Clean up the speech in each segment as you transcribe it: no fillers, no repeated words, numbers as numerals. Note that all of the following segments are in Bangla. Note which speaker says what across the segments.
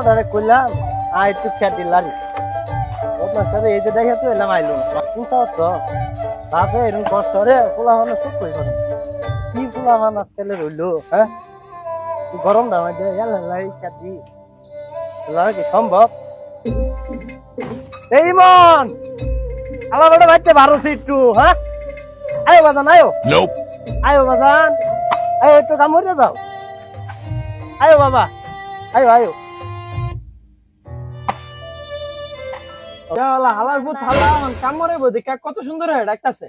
Speaker 1: ডাইরেক্ট কইলাম আই একটু খেতে লারি বদমাস করে এই যে দেখে তো এলাম আইলো চিন্তা হতো বাপে এরকম কষ্ট রে পোলা মানে সব কই করে কি পোলা মানে ছেলে রইলো হ্যাঁ গরম দাম আছে লাই খেতি লাগে সম্ভব এই মন আলা বড় বাইতে ভালো সিটু হ্যাঁ আয়ো বাজান আয়ো আয়ো বাজান আয়ো একটু কামড়ে যাও আয়ো বাবা আয়ো আয়ো
Speaker 2: ইয়ালা হালার ভূত হালা কামরে বদি কত সুন্দর হয় ডাকতাছে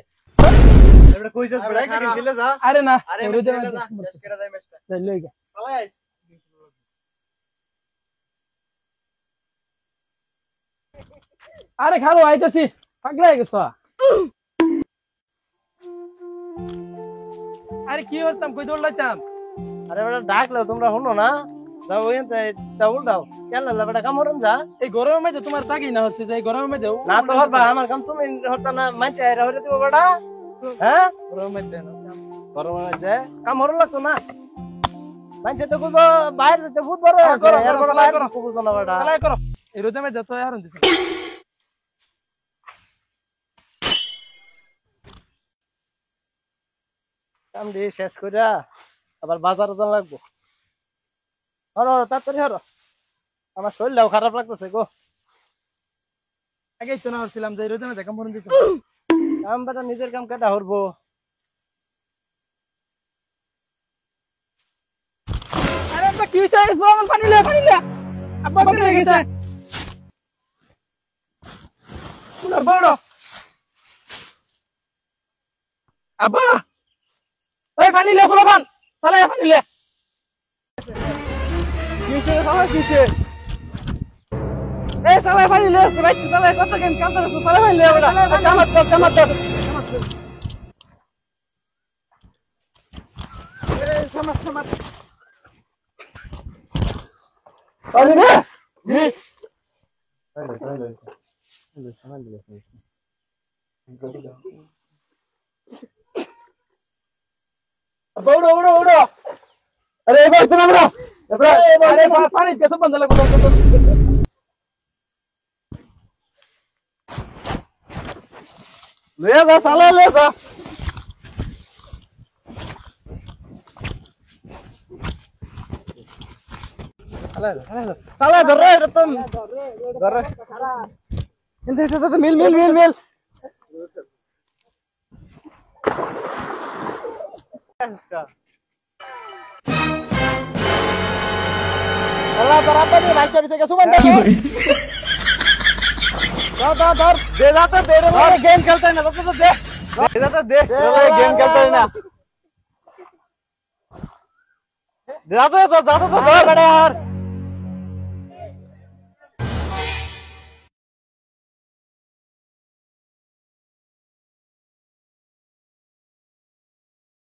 Speaker 1: এটা কইছস বড় কি দিলে যা
Speaker 2: আরে না
Speaker 1: রোজে যা শেষ করে যাই ম্যাচটা
Speaker 2: যাই লইগা
Speaker 1: চালাই আইস
Speaker 2: আরে খালো আইতাছি পাগলা হয়ে গেছো আরে কি করতাম কই দৌড় লাইতাম
Speaker 1: আরে বড় ডাকলো তোমরা শুনো না যাও ওইতে ডাউল দাও কেন বড় কামরন যা
Speaker 2: এই গরমের মধ্যে তোমার তাগি না হচ্ছে যে এই গরমের মধ্যে
Speaker 1: না তো হবা আমার কাম তুমি হতা না মানছে আইরা হইরে দিব বড় হ্যাঁ
Speaker 2: গরমের মধ্যে
Speaker 1: গরম হইছে কামরন লাগতো না মানছে তো কইবো বাইরে যেতে ভূত বড় আছে এর বড় বাইরে কইবো না বড়
Speaker 2: চালাই করো এই রোদের মধ্যে তো হারন দিছে
Speaker 1: কাম দিয়ে শেষ কইরা আবার বাজারে যাওয়া লাগবো হরো তাড়াতাড়ি হরো আমার শরীরটাও খারাপ লাগতেছে গো
Speaker 2: আগেই তো না হচ্ছিলাম যে রোদের মধ্যে কাম করন দিছে
Speaker 1: কাম বেটা নিজের কাম কেটা হরবো
Speaker 2: আরে আব্বা কি হইছে পানি লে আব্বা কি হয়ে গেছে পুরো বড় আব্বা ওই পানি লে পুরো পান চালাই পানি লে
Speaker 1: কিছে খাওয়া কিছে
Speaker 2: এই চালাই পানি লে ভাই চালাই কত কেন কাম করছ চালাই পানি লে বড় কামাত এই কামাত পানি লে उड़ो अरे अरे पानी कैसे बंद लगा
Speaker 1: ले जा साला ले जा साला धर रे तुम धर रे इनसे मिल अल्लाह बराबर नहीं भाई चोरी से सुबह देखो दर दे जाता दे रहे गेम खेलता है ना तो दे जाता दे गेम खेलता है ना दे जाता तो दर बड़े यार